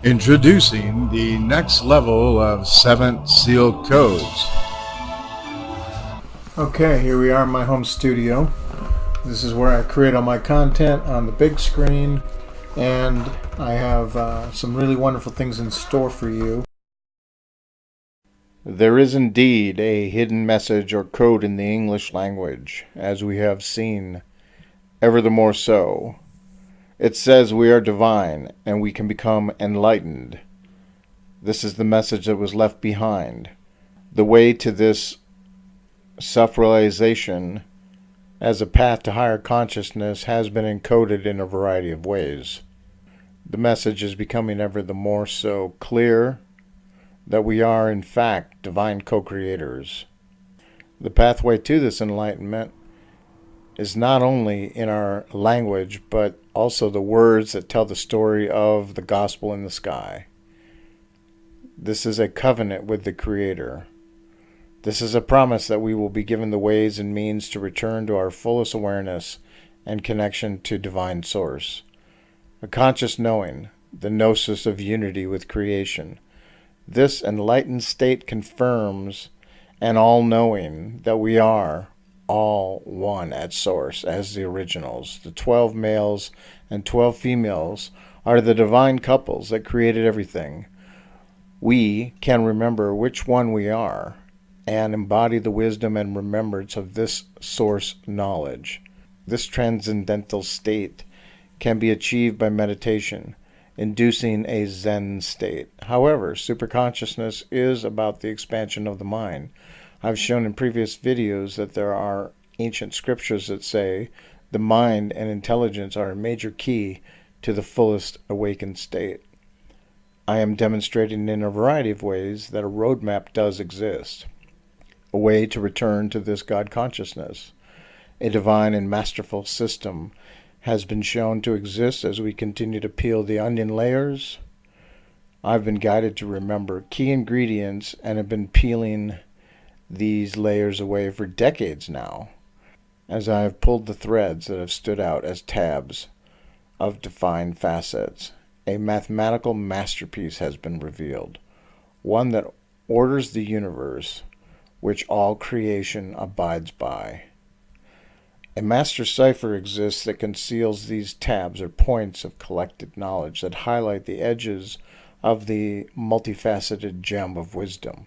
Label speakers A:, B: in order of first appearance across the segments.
A: Introducing the next level of 7th Seal Codes.
B: Okay, here we are in my home studio. This is where I create all my content on the big screen, and I have some really wonderful things in store for you.
C: There is indeed a hidden message or code in the English language, as we have seen, ever the more so. It says we are divine and we can become enlightened. This is the message that was left behind. The way to this self-realization as a path to higher consciousness has been encoded in a variety of ways. The message is becoming ever the more so clear that we are in fact divine co-creators. The pathway to this enlightenment is not only in our language, but also the words that tell the story of the gospel in the sky. This is a covenant with the Creator. This is a promise that we will be given the ways and means to return to our fullest awareness and connection to Divine Source. A conscious knowing, the gnosis of unity with creation. This enlightened state confirms an all-knowing that we are all one at source as the originals. The 12 males and 12 females are the divine couples that created everything. We can remember which one we are and embody the wisdom and remembrance of this source knowledge. This transcendental state can be achieved by meditation, inducing a Zen state. However, superconsciousness is about the expansion of the mind. I've shown in previous videos that there are ancient scriptures that say the mind and intelligence are a major key to the fullest awakened state. I am demonstrating in a variety of ways that a roadmap does exist, a way to return to this God consciousness. A divine and masterful system has been shown to exist as we continue to peel the onion layers. I've been guided to remember key ingredients and have been peeling these layers away for decades now, as I have pulled the threads that have stood out as tabs of defined facets. A mathematical masterpiece has been revealed, one that orders the universe, which all creation abides by. A master cipher exists that conceals these tabs or points of collected knowledge that highlight the edges of the multifaceted gem of wisdom.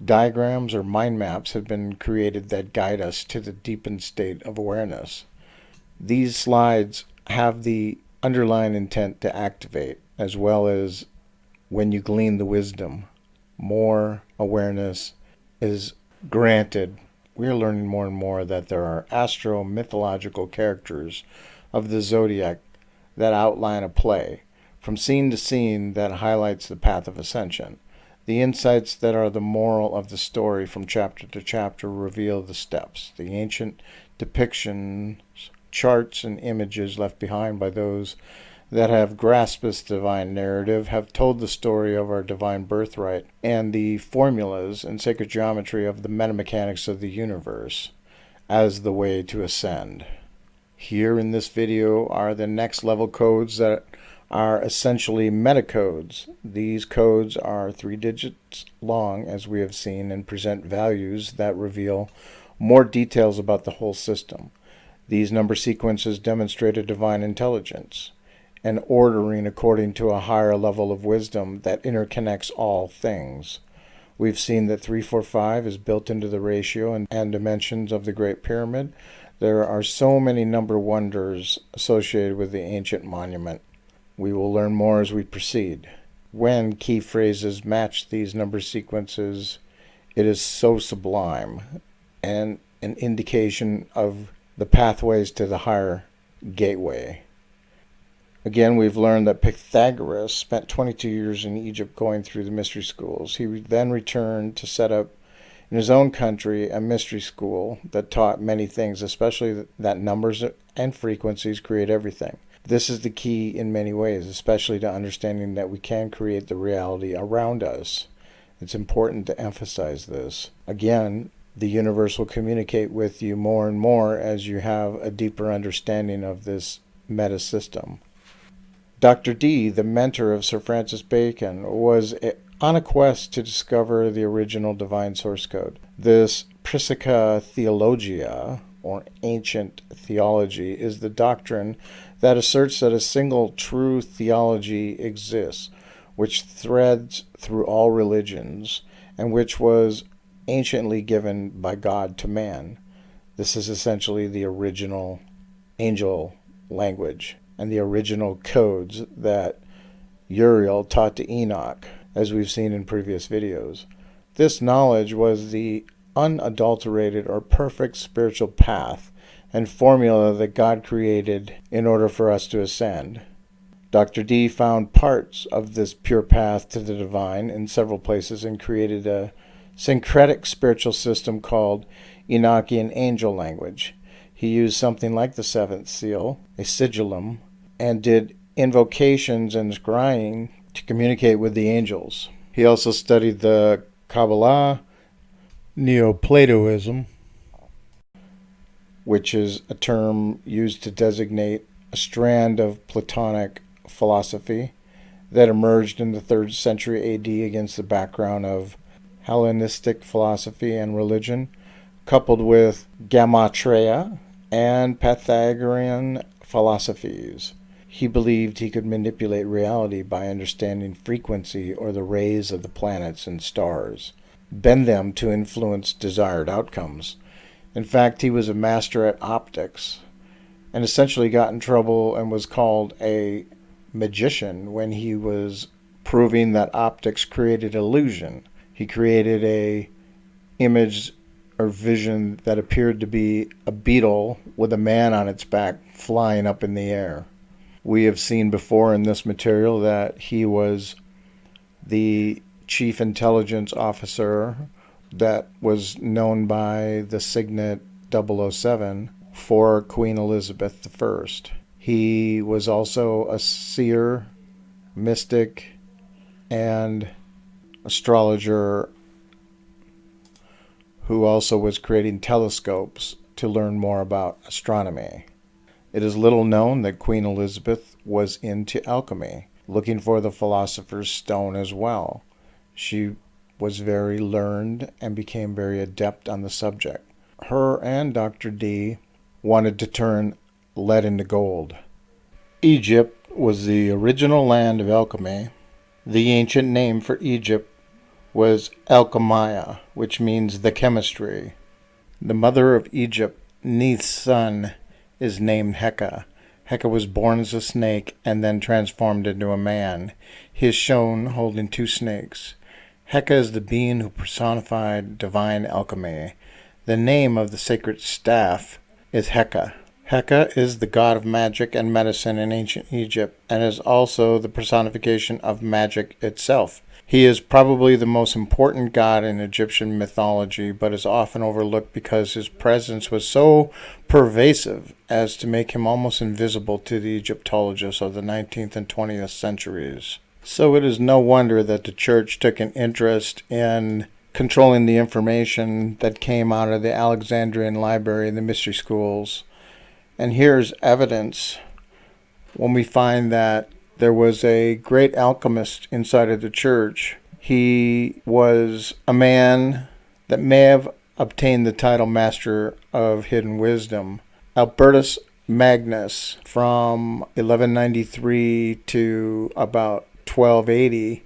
C: Diagrams or mind maps have been created that guide us to the deepened state of awareness. These slides have the underlying intent to activate, as well as when you glean the wisdom, more awareness is granted. We are learning more and more that there are astro-mythological characters of the zodiac that outline a play, from scene to scene that highlights the path of ascension. The insights that are the moral of the story from chapter to chapter reveal the steps. The ancient depictions, charts, and images left behind by those that have grasped this divine narrative have told the story of our divine birthright and the formulas and sacred geometry of the metamechanics of the universe as the way to ascend. Here in this video are the next level codes that are essentially metacodes. These codes are 3 digits long, as we have seen, and present values that reveal more details about the whole system. These number sequences demonstrate a divine intelligence, an ordering according to a higher level of wisdom that interconnects all things. We've seen that 345 is built into the ratio and dimensions of the Great Pyramid. There are so many number wonders associated with the ancient monument. We will learn more as we proceed. When key phrases match these number sequences, it is so sublime and an indication of the pathways to the higher gateway. Again, we've learned that Pythagoras spent 22 years in Egypt going through the mystery schools. He then returned to set up in his own country a mystery school that taught many things, especially that numbers and frequencies create everything. This is the key in many ways, especially to understanding that we can create the reality around us. It's important to emphasize this. Again, the universe will communicate with you more and more as you have a deeper understanding of this meta system. Dr. Dee, the mentor of Sir Francis Bacon, was on a quest to discover the original divine source code. This Psychica Theologia, or ancient theology, is the doctrine that asserts that a single true theology exists, which threads through all religions, and which was anciently given by God to man. This is essentially the original angel language and the original codes that Uriel taught to Enoch, as we've seen in previous videos. This knowledge was the unadulterated or perfect spiritual path and formula that God created in order for us to ascend. Dr. Dee found parts of this pure path to the divine in several places and created a syncretic spiritual system called Enochian angel language. He used something like the seventh seal, a sigillum, and did invocations and scrying to communicate with the angels. He also studied the Kabbalah, Neoplatoism, which is a term used to designate a strand of Platonic philosophy that emerged in the 3rd century AD against the background of Hellenistic philosophy and religion, coupled with Gematria and Pythagorean philosophies. He believed he could manipulate reality by understanding frequency or the rays of the planets and stars, bend them to influence desired outcomes. In fact, he was a master at optics and essentially got in trouble and was called a magician when he was proving that optics created illusion. He created a image or vision that appeared to be a beetle with a man on its back flying up in the air. We have seen before in this material that he was the chief intelligence officer that was known by the signet 007 for Queen Elizabeth I. He was also a seer, mystic, and astrologer who also was creating telescopes to learn more about astronomy. It is little known that Queen Elizabeth was into alchemy, looking for the philosopher's stone as well. She was very learned and became very adept on the subject. Her and Dr. Dee wanted to turn lead into gold. Egypt was the original land of alchemy. The ancient name for Egypt was Alchemia, which means the chemistry. The mother of Egypt, Neith's son, is named Heka. Heka was born as a snake and then transformed into a man. He is shown holding 2 snakes. Heka is the being who personified divine alchemy. The name of the sacred staff is Heka. Heka is the god of magic and medicine in ancient Egypt and is also the personification of magic itself. He is probably the most important god in Egyptian mythology, but is often overlooked because his presence was so pervasive as to make him almost invisible to the Egyptologists of the 19th and 20th centuries. So it is no wonder that the church took an interest in controlling the information that came out of the Alexandrian library and the mystery schools. And here's evidence when we find that there was a great alchemist inside of the church. He was a man that may have obtained the title Master of Hidden Wisdom. Albertus Magus, from 1193 to about 1280,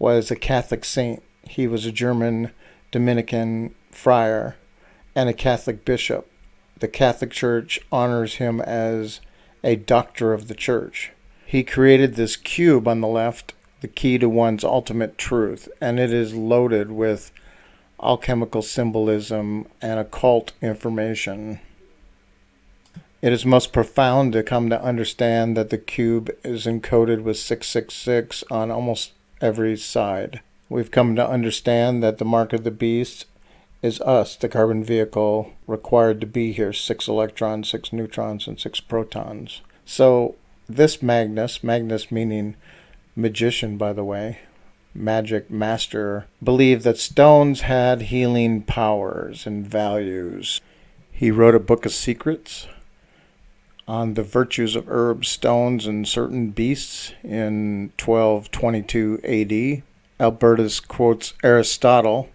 C: was a Catholic saint. He was a German Dominican friar and a Catholic bishop. The Catholic Church honors him as a doctor of the church. He created this cube on the left, the key to one's ultimate truth, and it is loaded with alchemical symbolism and occult information. It is most profound to come to understand that the cube is encoded with 666 on almost every side. We've come to understand that the mark of the beast is us, the carbon vehicle, required to be here, 6 electrons, 6 neutrons, and 6 protons. So this Magus meaning magician, by the way, magic master, believed that stones had healing powers and values. He wrote a book of secrets on the virtues of herbs, stones, and certain beasts in 1222 AD. Albertus quotes Aristotle,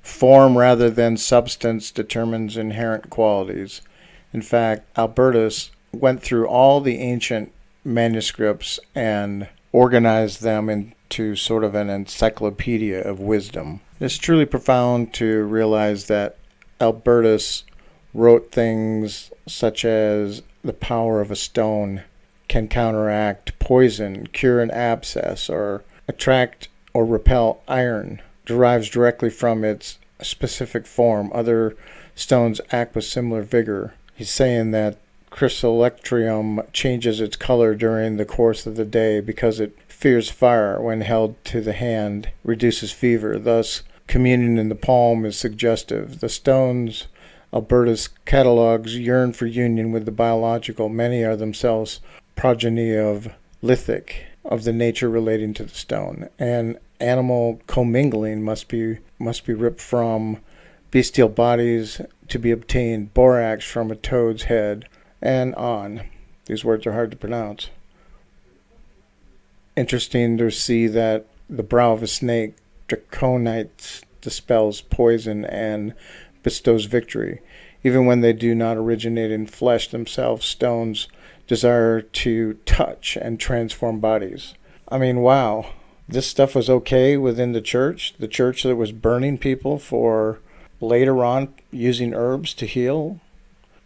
C: "Form rather than substance determines inherent qualities." In fact, Albertus went through all the ancient manuscripts and organized them into sort of an encyclopedia of wisdom. It's truly profound to realize that Albertus wrote things such as the power of a stone can counteract poison, cure an abscess, or attract or repel iron, derives directly from its specific form. Other stones act with similar vigor. He's saying that chrysolectrium changes its color during the course of the day because it fears fire when held to the hand, reduces fever. Thus, communion in the palm is suggestive. The stones Albertus catalogs yearn for union with the biological. Many are themselves progeny of lithic, of the nature relating to the stone. And animal commingling must be ripped from bestial bodies to be obtained, borax from a toad's head, and on. These words are hard to pronounce. Interesting to see that the brow of a snake, draconites, dispels poison and bestows victory. Even when they do not originate in flesh themselves, stones desire to touch and transform bodies. I mean, wow. This stuff was okay within the church that was burning people for later on using herbs to heal.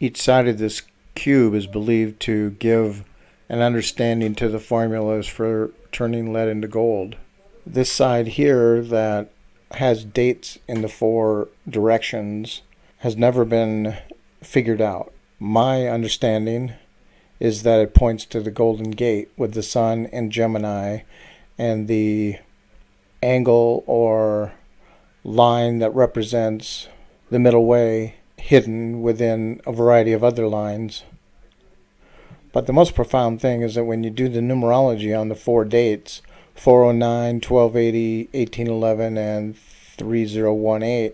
C: Each side of this cube is believed to give an understanding to the formulas for turning lead into gold. This side here that has dates in the 4 directions has never been figured out. My understanding is that it points to the Golden Gate with the sun in Gemini and the angle or line that represents the middle way hidden within a variety of other lines. But the most profound thing is that when you do the numerology on the 4 dates, 409, 1280, 1811, and 3018,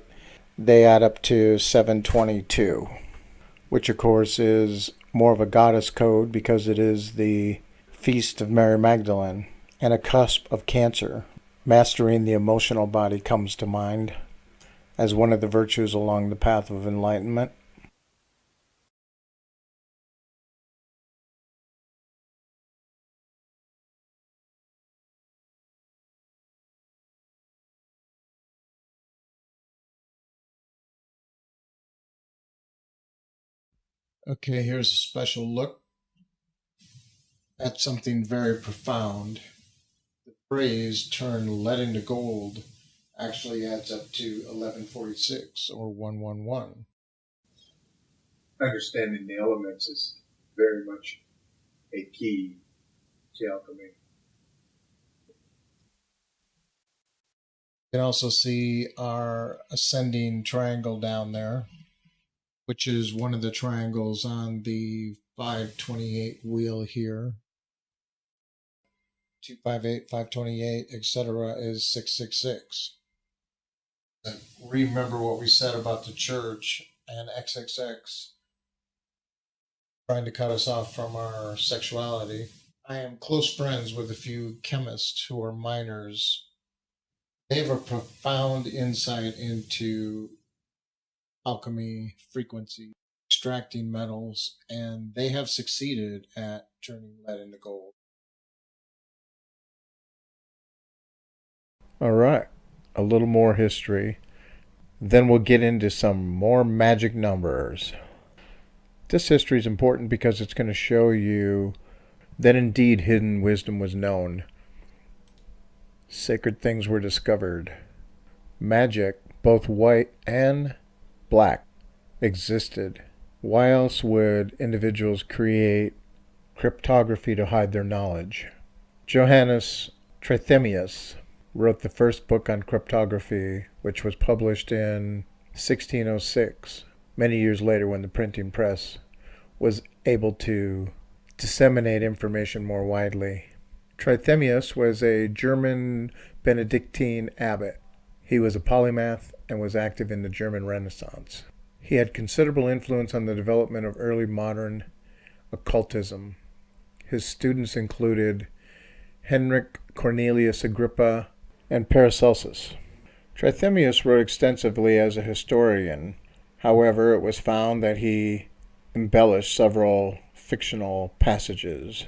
C: they add up to 722, which of course is more of a goddess code because it is the feast of Mary Magdalene and a cusp of Cancer. Mastering the emotional body comes to mind as one of the virtues along the path of enlightenment.
B: Okay, here's a special look at something very profound. The phrase "turn lead into gold" actually adds up to 1146 or 111.
D: Understanding the elements is very much a key to alchemy.
B: You can also see our ascending triangle down there, which is one of the triangles on the 528 wheel here. 258, 528, etc. is 666. And remember what we said about the church and XXX trying to cut us off from our sexuality. I am close friends with a few chemists who are minors. They have a profound insight into alchemy, frequency, extracting metals, and they have succeeded at turning lead into gold.
C: All right, a little more history. Then we'll get into some more magic numbers. This history is important because it's going to show you that indeed hidden wisdom was known. Sacred things were discovered. Magic, both white and black, existed. Why else would individuals create cryptography to hide their knowledge? Johannes Trithemius wrote the first book on cryptography, which was published in 1606, many years later when the printing press was able to disseminate information more widely. Trithemius was a German Benedictine abbot. He was a polymath and was active in the German Renaissance. He had considerable influence on the development of early modern occultism. His students included Henrik Cornelius Agrippa and Paracelsus. Trithemius wrote extensively as a historian. However, it was found that he embellished several fictional passages.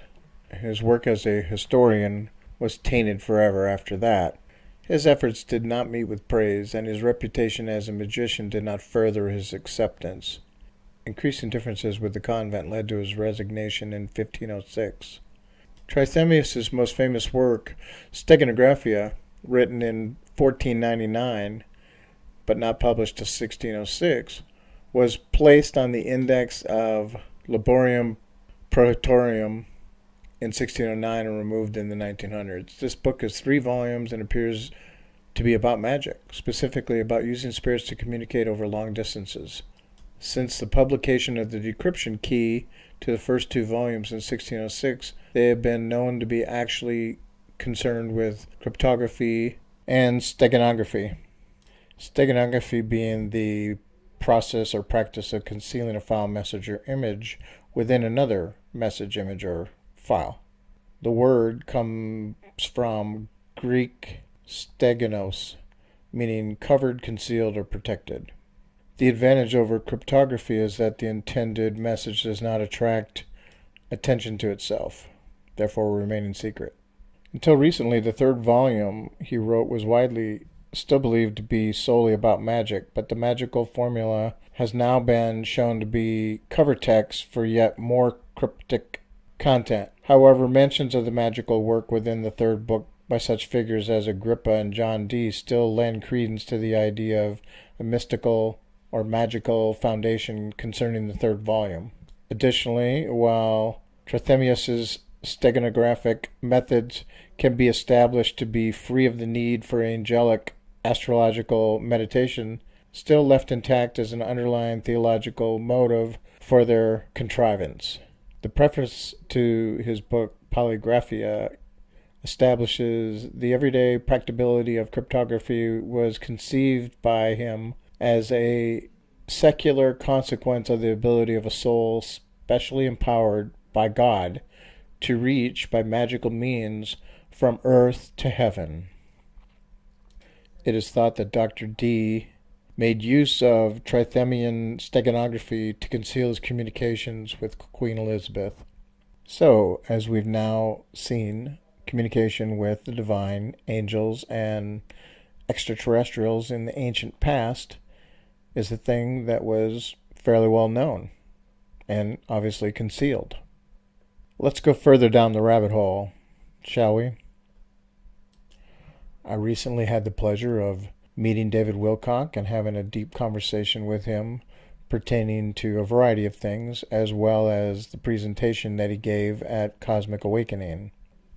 C: His work as a historian was tainted forever after that. His efforts did not meet with praise, and his reputation as a magician did not further his acceptance. Increasing differences with the convent led to his resignation in 1506. Trithemius' most famous work, Steganographia, written in 1499, but not published till 1606, was placed on the index of Liborium Praetorium in 1609 and removed in the 1900s. This book is 3 volumes and appears to be about magic, specifically about using spirits to communicate over long distances. Since the publication of the decryption key to the first 2 volumes in 1606, they have been known to be actually concerned with cryptography and steganography. Steganography being the process or practice of concealing a file, message, or image within another message, image, or file. The word comes from Greek steganos, meaning covered, concealed, or protected. The advantage over cryptography is that the intended message does not attract attention to itself, therefore remaining secret. Until recently, the 3rd volume he wrote was widely still believed to be solely about magic, but the magical formula has now been shown to be cover text for yet more cryptic content. However, mentions of the magical work within the 3rd book by such figures as Agrippa and John Dee still lend credence to the idea of a mystical or magical foundation concerning the 3rd volume. Additionally, while Trithemius' steganographic methods can be established to be free of the need for angelic astrological meditation, still left intact as an underlying theological motive for their contrivance. The preface to his book Polygraphia establishes the everyday practicability of cryptography was conceived by him as a secular consequence of the ability of a soul specially empowered by God to reach by magical means from earth to heaven. It is thought that Dr. Dee made use of Trithemian steganography to conceal his communications with Queen Elizabeth. So, as we've now seen, communication with the divine, angels, and extraterrestrials in the ancient past is a thing that was fairly well known and obviously concealed. Let's go further down the rabbit hole, shall we? I recently had the pleasure of meeting David Wilcock and having a deep conversation with him pertaining to a variety of things, as well as the presentation that he gave at Cosmic Awakening.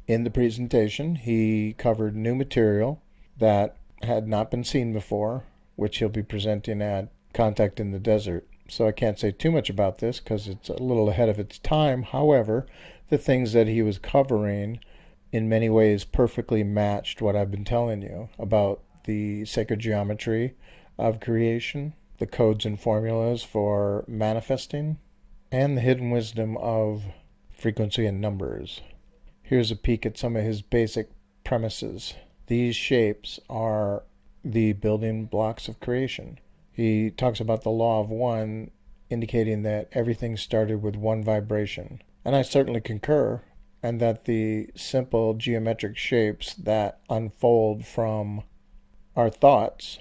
C: In the presentation, he covered new material that had not been seen before, which he'll be presenting at Contact in the Desert. So I can't say too much about this because it's a little ahead of its time. However, the things that he was covering in many ways perfectly matched what I've been telling you about the sacred geometry of creation, the codes and formulas for manifesting, and the hidden wisdom of frequency and numbers. Here's a peek at some of his basic premises. These shapes are the building blocks of creation. He talks about the law of one, indicating that everything started with one vibration. And I certainly concur, and that the simple geometric shapes that unfold from our thoughts,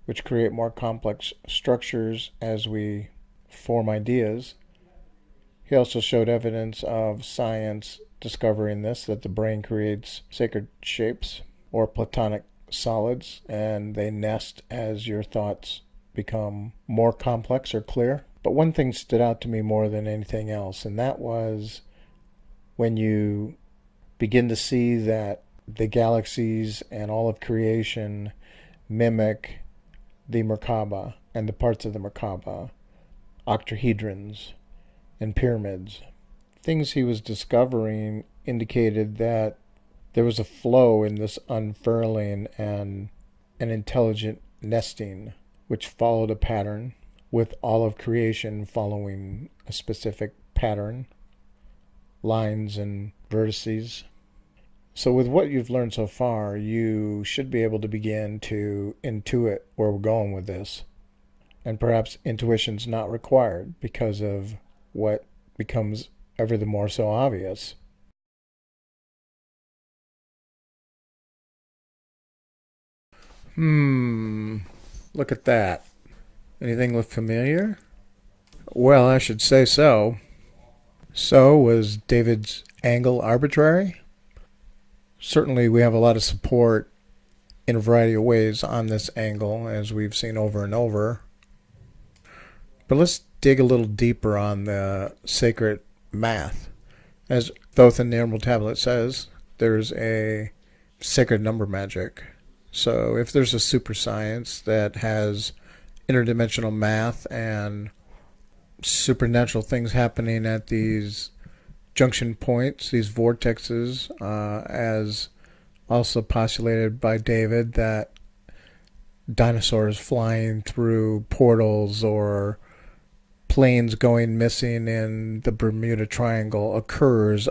C: which create more complex structures as we form ideas. He also showed evidence of science discovering this, that the brain creates sacred shapes or platonic solids, and they nest as your thoughts become more complex or clear. But one thing stood out to me more than anything else, and that was when you begin to see that the galaxies and all of creation mimic the Merkaba and the parts of the Merkaba, octahedrons and pyramids. Things he was discovering indicated that there was a flow in this unfurling and an intelligent nesting, which followed a pattern, with all of creation following a specific pattern. lines and vertices. So with what you've learned so far, you should be able to begin to intuit where we're going with this. And perhaps intuition's not required because of what becomes ever the more so obvious. Look at that. Anything look familiar? Well, I should say so. So, was David's angle arbitrary? Certainly we have a lot of support in a variety of ways on this angle, as we've seen over and over. But let's dig a little deeper on the sacred math. As Thoth in the Emerald Tablet says, there's a sacred number magic. So if there's a super science that has interdimensional math and supernatural things happening at these junction points, these vortexes, as also postulated by David, that dinosaurs flying through portals or planes going missing in the Bermuda Triangle occurs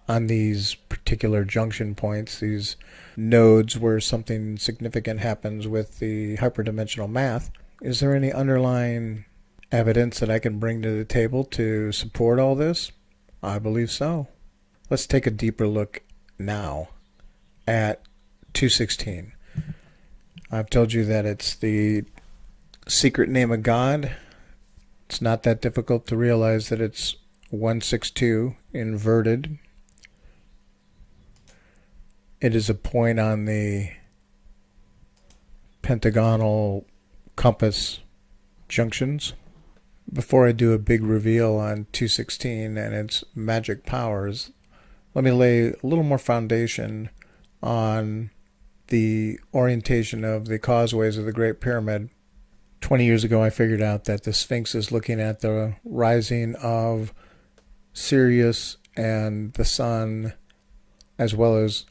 C: on these particular junction points, these nodes where something significant happens with the hyperdimensional math. Is there any underlying evidence that I can bring to the table to support all this? I believe so. Let's take a deeper look now at 216. I've told you that it's the secret name of God. It's not that difficult to realize that it's 162 inverted. It is a point on the pentagonal compass junctions. Before I do a big reveal on 216 and its magic powers, let me lay a little more foundation on the orientation of the causeways of the Great Pyramid. 20 years ago, I figured out that the Sphinx is looking at the rising of Sirius and the Sun, as well as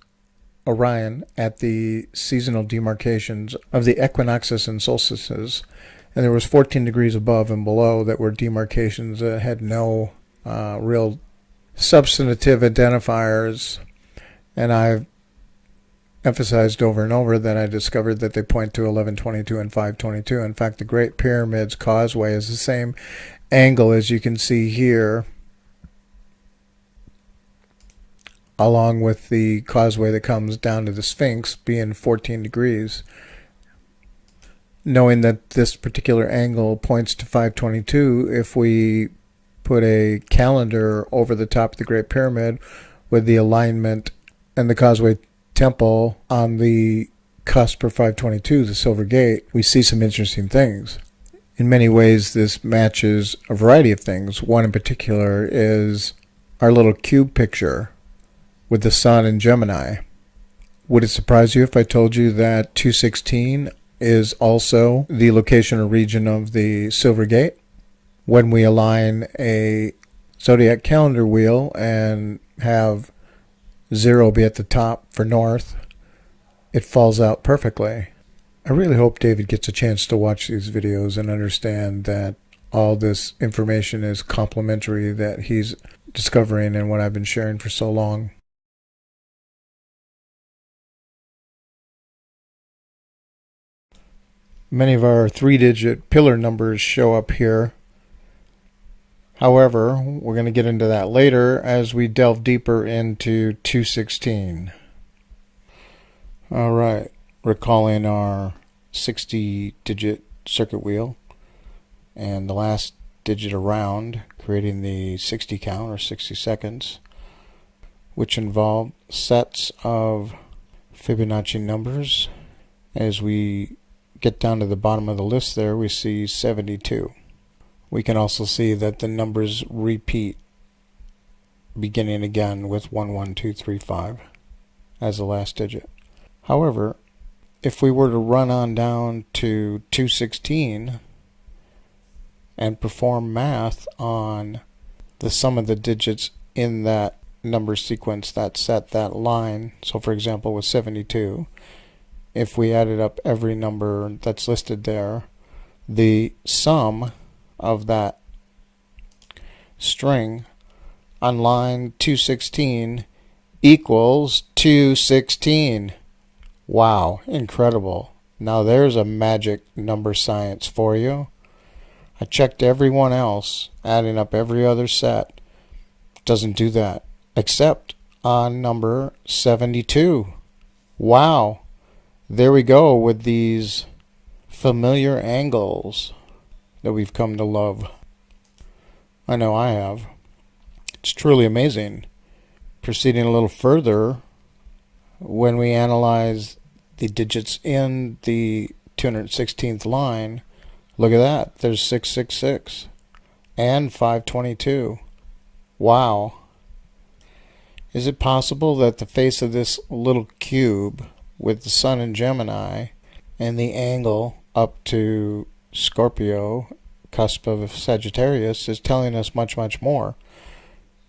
C: Orion, at the seasonal demarcations of the equinoxes and solstices. And there was 14 degrees above and below that were demarcations that had no real substantive identifiers. And I've emphasized over and over that I discovered that they point to 1122 and 522. In fact, the Great Pyramid's causeway is the same angle as you can see here, along with the causeway that comes down to the Sphinx being 14 degrees. Knowing that this particular angle points to 522, if we put a calendar over the top of the Great Pyramid with the alignment and the causeway temple on the cusp of 522, the Silver Gate, we see some interesting things. In many ways, this matches a variety of things. One in particular is our little cube picture with the sun in Gemini. Would it surprise you if I told you that 216 is also the location or region of the Silver Gate? When we align a zodiac calendar wheel and have 0 be at the top for north, it falls out perfectly. I really hope David gets a chance to watch these videos and understand that all this information is complementary that he's discovering and what I've been sharing for so long. Many of our 3-digit pillar numbers show up here. However, we're going to get into that later as we delve deeper into 216. All right, recalling our 60-digit circuit wheel and the last digit around, creating the 60 count or 60 seconds, which involve sets of Fibonacci numbers. As we get down to the bottom of the list there, we see 72. We can also see that the numbers repeat, beginning again with 11235 as the last digit. However, if we were to run on down to 216 and perform math on the sum of the digits in that number sequence, that set, that line, so for example with 72, if we added up every number that's listed there, the sum of that string on line 216 equals 216. Wow, incredible. Now there's a magic number science for you. I checked everyone else, adding up every other set. Doesn't do that, except on number 72. Wow, there we go with these familiar angles that we've come to love. I know I have. It's truly amazing. Proceeding a little further, when we analyze the digits in the 216th line, look at that. There's 666 and 522. Wow. Is it possible that the face of this little cube with the sun in Gemini and the angle up to Scorpio, cusp of Sagittarius, is telling us much, much more?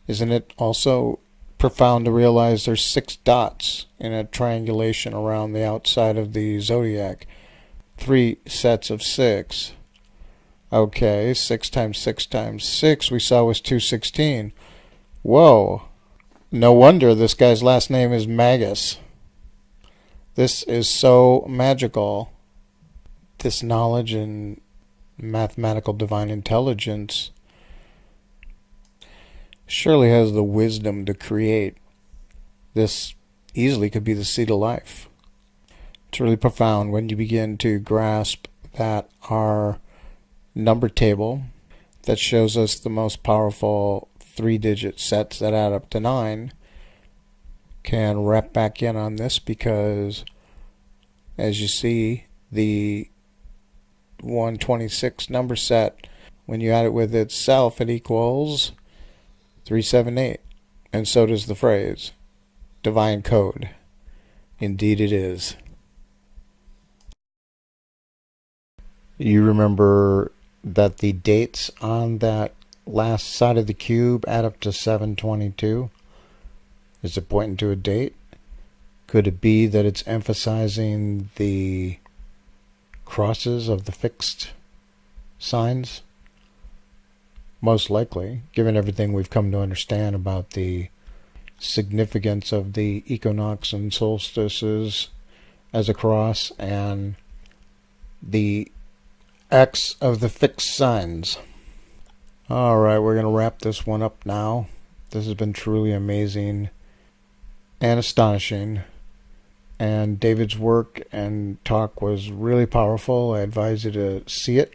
C: Isn't it also profound to realize there's 6 dots in a triangulation around the outside of the zodiac? 3 sets of 6. Okay, 6 times 6 times 6 we saw was 216. Whoa. No wonder this guy's last name is Magus. This is so magical. This knowledge and mathematical divine intelligence surely has the wisdom to create. This easily could be the seed of life. It's really profound when you begin to grasp that our number table that shows us the most powerful 3-digit sets that add up to 9 can wrap back in on this, because as you see, the 126 number set, when you add it with itself, it equals 378. And so does the phrase divine code. Indeed it is. You remember that the dates on that last side of the cube add up to 722? Is it pointing to a date? Could it be that it's emphasizing the crosses of the fixed signs? Most likely, given everything we've come to understand about the significance of the equinox and solstices as a cross and the X of the fixed signs. Alright, we're going to wrap this one up now. This has been truly amazing and astonishing. And David's work and talk was really powerful. I advise you to see it.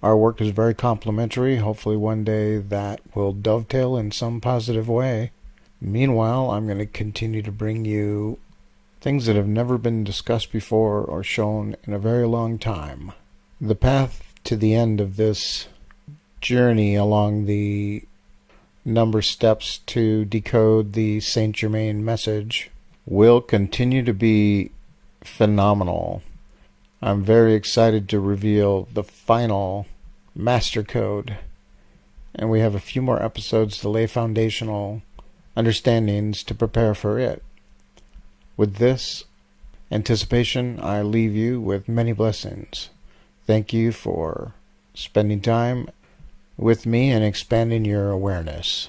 C: Our work is very complementary. Hopefully one day that will dovetail in some positive way. Meanwhile, I'm going to continue to bring you things that have never been discussed before or shown in a very long time. The path to the end of this journey along the number steps to decode the Saint Germain message will continue to be phenomenal. I'm very excited to reveal the final master code, and we have a few more episodes to lay foundational understandings to prepare for it. With this anticipation, I leave you with many blessings. Thank you for spending time with me and expanding your awareness.